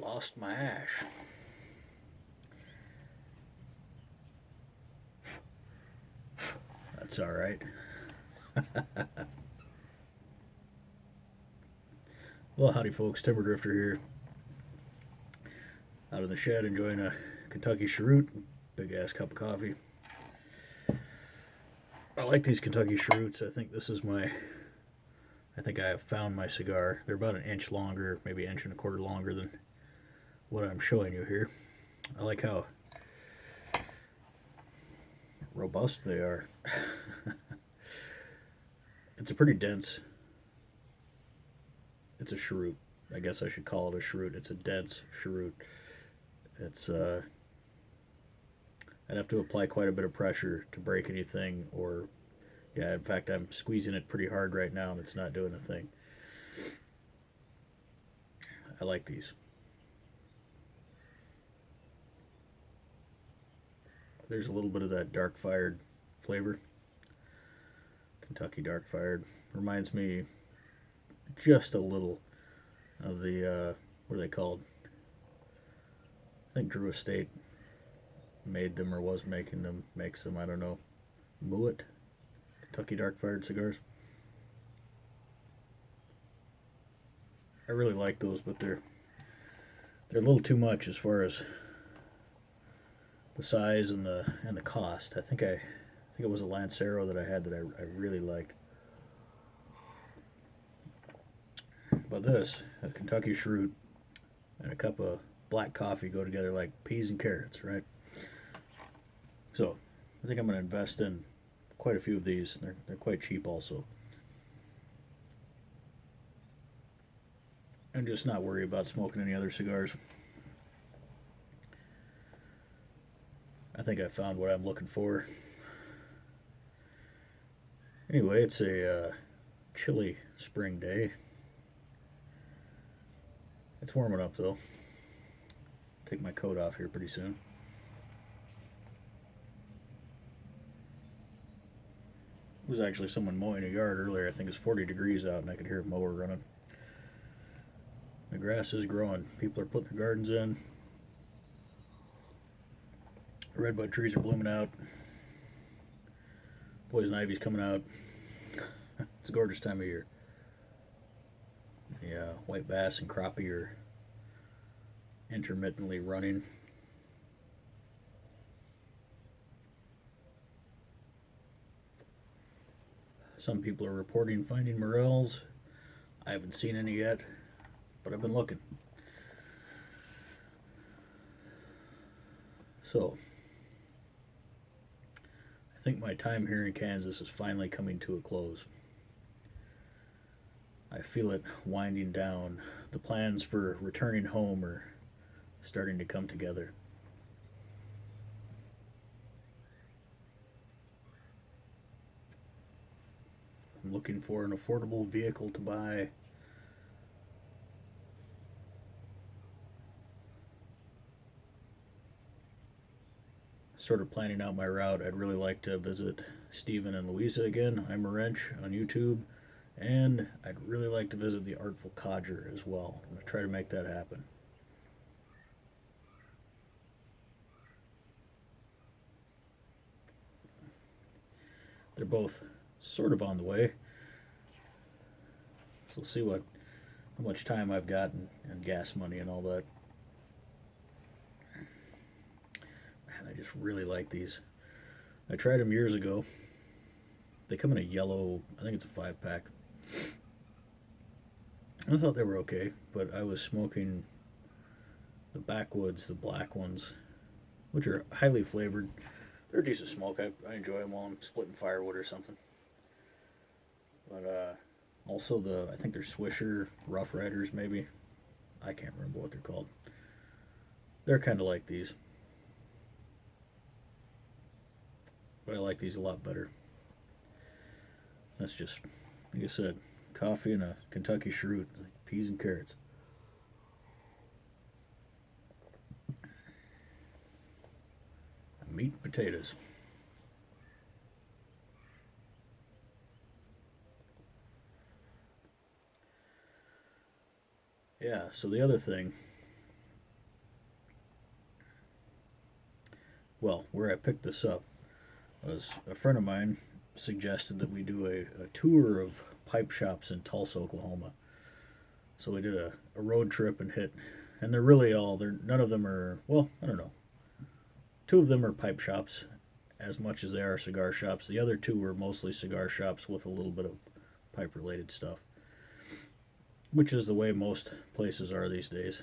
lost my ash. That's all right. Well, howdy, folks. Timber Drifter here. Out in the shed enjoying a Kentucky cheroot. Big ass cup of coffee. I like these Kentucky cheroots. I think I have found my cigar. They're about an inch longer, maybe an inch and a quarter longer than what I'm showing you here. I like how robust they are. It's a pretty dense. It's a cheroot. I guess I should call it a cheroot. It's a dense cheroot. It's I'd have to apply quite a bit of pressure to break anything, or yeah, in fact, I'm squeezing it pretty hard right now and it's not doing a thing. I like these. There's a little bit of that dark fired flavor. Kentucky dark fired. Reminds me just a little of the, what are they called? I think Drew Estate made them or was making them, makes them, I don't know. Moet? Kentucky dark fired cigars. I really like those, but they're a little too much as far as the size and the cost. I think it was a Lancero that I had that I really liked. But this, a Kentucky cheroot and a cup of black coffee go together like peas and carrots, right? So I think I'm going to invest in quite a few of these. They're quite cheap also. And just not worry about smoking any other cigars. I think I found what I'm looking for. Anyway, it's a chilly spring day. It's warming up though. Take my coat off here pretty soon. There was actually someone mowing a yard earlier. I think it's 40 degrees out and I could hear a mower running. The grass is growing. People are putting their gardens in. The redbud trees are blooming out. Poison ivy's coming out. It's a gorgeous time of year. The white bass and crappie are intermittently running. Some people are reporting finding morels. I haven't seen any yet, but I've been looking. So, I think my time here in Kansas is finally coming to a close. I feel it winding down. The plans for returning home are starting to come together. I'm looking for an affordable vehicle to buy. Sort of planning out my route. I'd really like to visit Stephen and Louisa again. I'm a wrench on YouTube. And I'd really like to visit the Artful Codger as well. I'm going to try to make that happen. They're both sort of on the way. So we'll see how much time I've got and gas money and all that. Man, I just really like these. I tried them years ago. They come in a yellow, I think it's a 5-pack. I thought they were okay, but I was smoking the backwoods, the black ones, which are highly flavored. They're a decent smoke. I enjoy them while I'm splitting firewood or something. But also I think they're Swisher Rough Riders maybe. I can't remember what they're called. They're kind of like these. But I like these a lot better. That's just, like I said, coffee and a Kentucky cheroot, like peas and carrots. Meat and potatoes. Yeah, so the other thing well, where I picked this up was a friend of mine suggested that we do a tour of pipe shops in Tulsa, Oklahoma. So we did a road trip and hit, and they're really all, none of them are, well, I don't know. Two of them are pipe shops as much as they are cigar shops. The other two were mostly cigar shops with a little bit of pipe related stuff, which is the way most places are these days.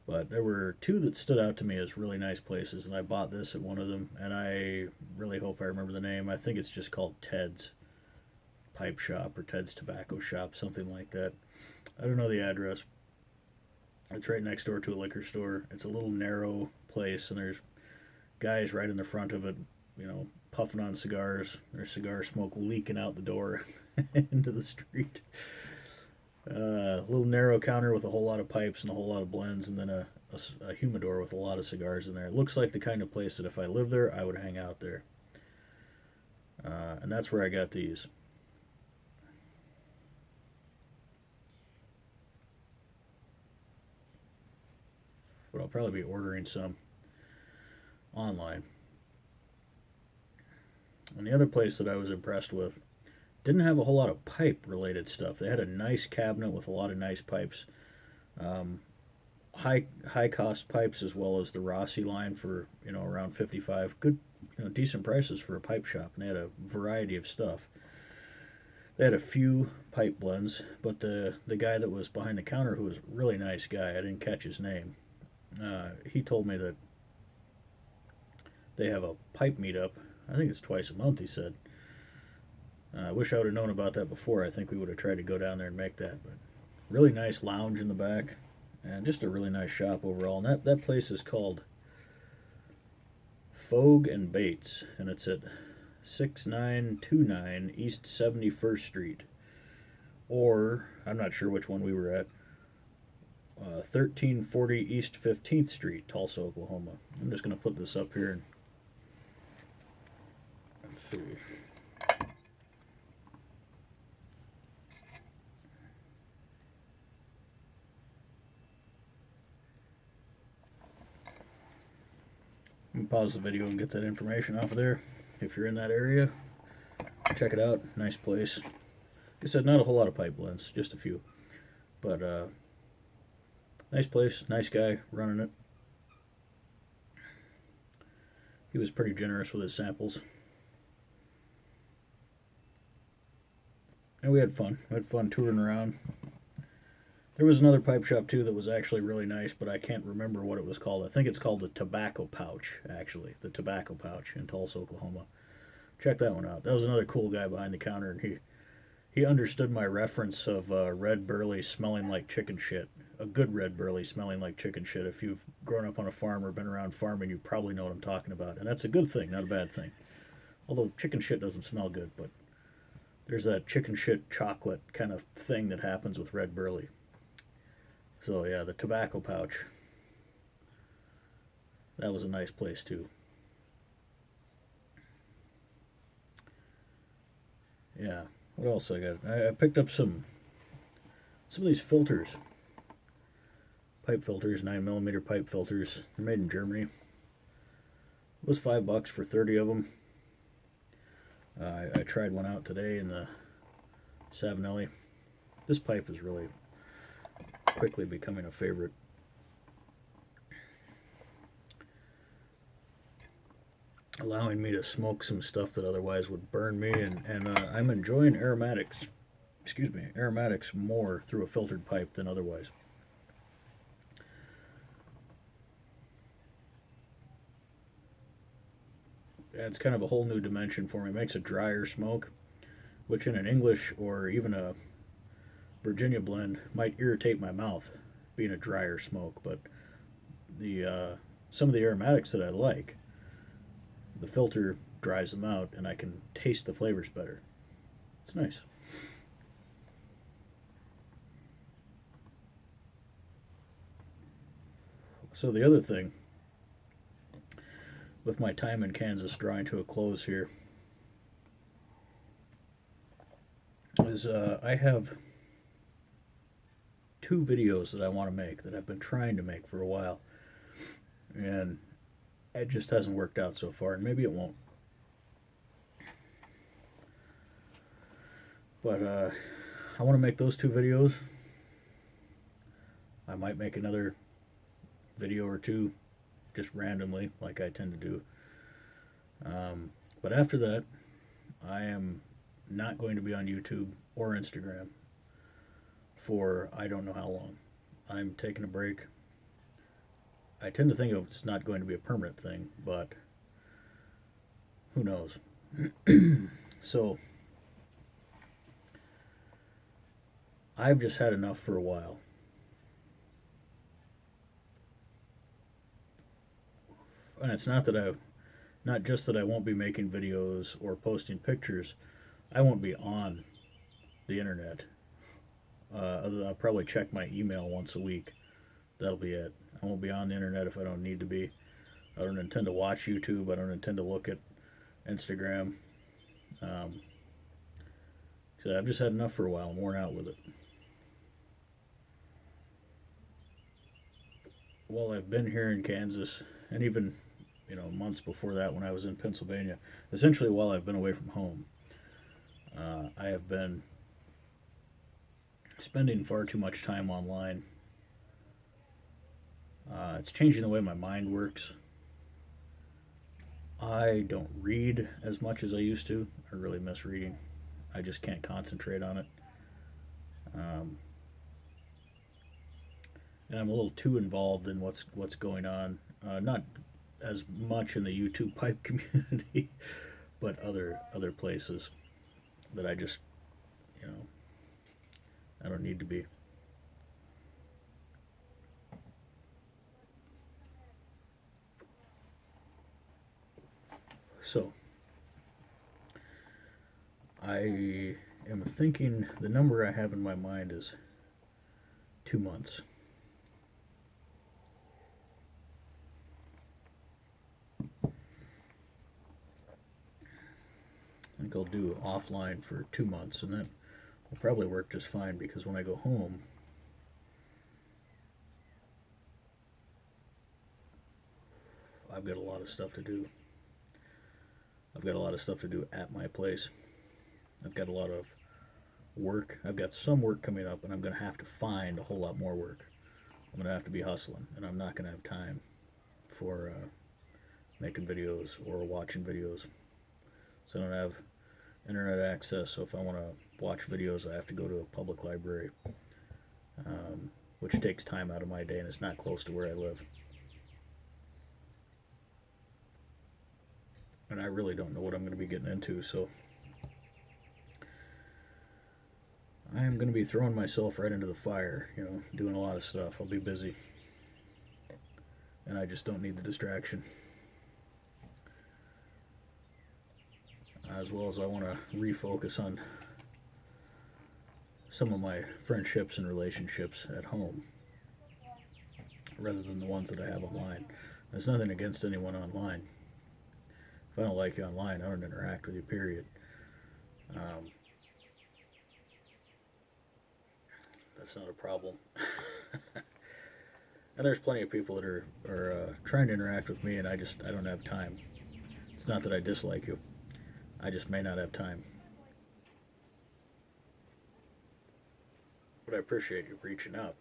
But there were two that stood out to me as really nice places, and I bought this at one of them, and I really hope I remember the name. I think it's just called Ted's Pipe Shop or Ted's Tobacco Shop, something like that. I don't know the address. It's right next door to a liquor store. It's a little narrow place, and there's guys right in the front of it, puffing on cigars. There's cigar smoke leaking out the door into the street. A little narrow counter with a whole lot of pipes and a whole lot of blends, and then a humidor with a lot of cigars in there. It looks like the kind of place that if I lived there, I would hang out there. And that's where I got these. But I'll probably be ordering some online. And the other place that I was impressed with didn't have a whole lot of pipe related stuff. They had a nice cabinet with a lot of nice pipes, high cost pipes, as well as the Rossi line for around 55. Good, decent prices for a pipe shop, and they had a variety of stuff. They had a few pipe blends, but the guy that was behind the counter, who was a really nice guy, I didn't catch his name. He told me that they have a pipe meetup. I think it's twice a month, he said. I wish I would have known about that before. I think we would have tried to go down there and make that. But really nice lounge in the back, and just a really nice shop overall. And that place is called Fogue and Bates, and it's at 6929 East 71st Street. Or, I'm not sure which one we were at, 1340 East 15th Street, Tulsa, Oklahoma. I'm just going to put this up here. Let's see. You can pause the video and get that information off of there. If you're in that area, check it out. Nice place. Like I said, not a whole lot of pipe blends, just a few. But nice place, nice guy running it. He was pretty generous with his samples. And we had fun. We had fun touring around. There was another pipe shop too that was actually really nice, but I can't remember what it was called. I think it's called the Tobacco Pouch, actually. The Tobacco Pouch in Tulsa, Oklahoma. Check that one out. That was another cool guy behind the counter, and he understood my reference of red burley smelling like chicken shit. A good red burley smelling like chicken shit. If you've grown up on a farm or been around farming, you probably know what I'm talking about. And that's a good thing, not a bad thing. Although chicken shit doesn't smell good, but there's that chicken shit chocolate kind of thing that happens with red burley. So yeah, the Tobacco Pouch. That was a nice place too. Yeah, what else I got? I picked up some of these filters. Pipe filters, 9mm pipe filters. They're made in Germany. It was $5 for 30 of them. I tried one out today in the Savinelli. This pipe is really quickly becoming a favorite. Allowing me to smoke some stuff that otherwise would burn me, and I'm enjoying aromatics more through a filtered pipe than otherwise. Adds kind of a whole new dimension for me. It makes a drier smoke, which in an English or even a Virginia blend might irritate my mouth, being a drier smoke. But the some of the aromatics that I like, the filter dries them out, and I can taste the flavors better. It's nice. So the other thing, with my time in Kansas drawing to a close here, is I have 2 videos that I want to make that I've been trying to make for a while. and it just hasn't worked out so far, and maybe it won't. But I want to make those 2 videos. I might make another video or 2 just randomly, like I tend to do. But after that, I am not going to be on YouTube or Instagram for I don't know how long. I'm taking a break. I tend to think it's not going to be a permanent thing, but who knows? So, I've just had enough for a while. And it's not just that I won't be making videos or posting pictures. I won't be on the internet. Other than I'll probably check my email once a week. That'll be it. I won't be on the internet if I don't need to be. I don't intend to watch YouTube. I don't intend to look at Instagram. So I've just had enough for a while. I'm worn out with it. While I've been here in Kansas, and even months before that when I was in Pennsylvania, essentially while I've been away from home, I have been spending far too much time online. It's changing the way my mind works. I don't read as much as I used to. I really miss reading. I just can't concentrate on it. And I'm a little too involved in what's going on. Not as much in the YouTube pipe community, but other places that I just, I don't need to be. So, I am thinking the number I have in my mind is 2 months. I think I'll do offline for 2 months, and that will probably work just fine because when I go home, I've got a lot of stuff to do. I've got a lot of stuff to do at my place. I've got a lot of work. I've got some work coming up, and I'm going to have to find a whole lot more work. I'm going to have to be hustling, and I'm not going to have time for making videos or watching videos. So I don't have internet access, so if I want to watch videos, I have to go to a public library, which takes time out of my day, and it's not close to where I live. And I really don't know what I'm going to be getting into, so I am going to be throwing myself right into the fire, doing a lot of stuff. I'll be busy, and I just don't need the distraction. As well as I want to refocus on some of my friendships and relationships at home rather than the ones that I have online. There's nothing against anyone online. If I don't like you online, I don't interact with you, period. That's not a problem. And there's plenty of people that are trying to interact with me, and I don't have time. It's not that I dislike you. I just may not have time. But I appreciate you reaching out.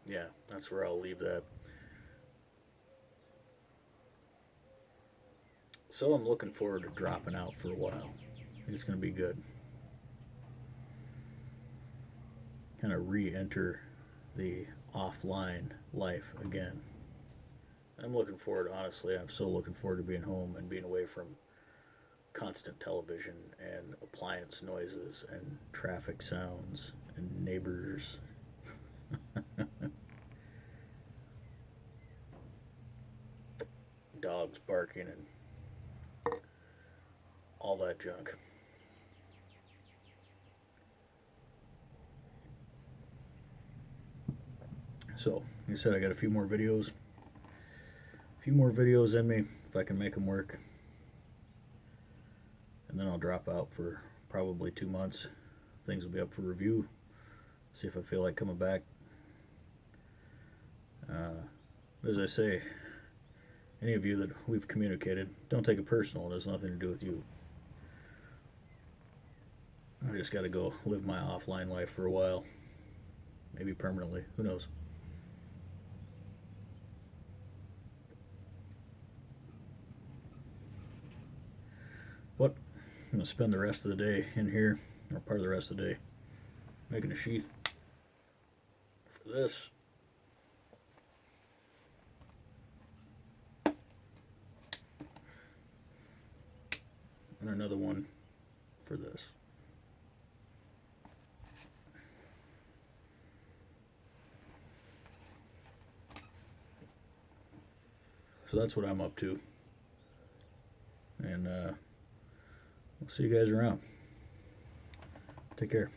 Yeah, that's where I'll leave that. So I'm looking forward to dropping out for a while. I think it's going to be good. Kind of re-enter the offline life again. I'm looking forward, honestly, I'm so looking forward to being home and being away from constant television and appliance noises and traffic sounds and neighbors. Dogs barking and all that junk. So, like I said, I got a few more videos. In me, if I can make them work. And then I'll drop out for probably 2 months. Things will be up for review. See if I feel like coming back. As I say, any of you that we've communicated, don't take it personal. It has nothing to do with you. I just got to go live my offline life for a while. Maybe permanently. Who knows? But I'm going to spend the rest of the day in here, or part of the rest of the day, making a sheath for this. And another one for this. So that's what I'm up to. And we'll see you guys around. Take care.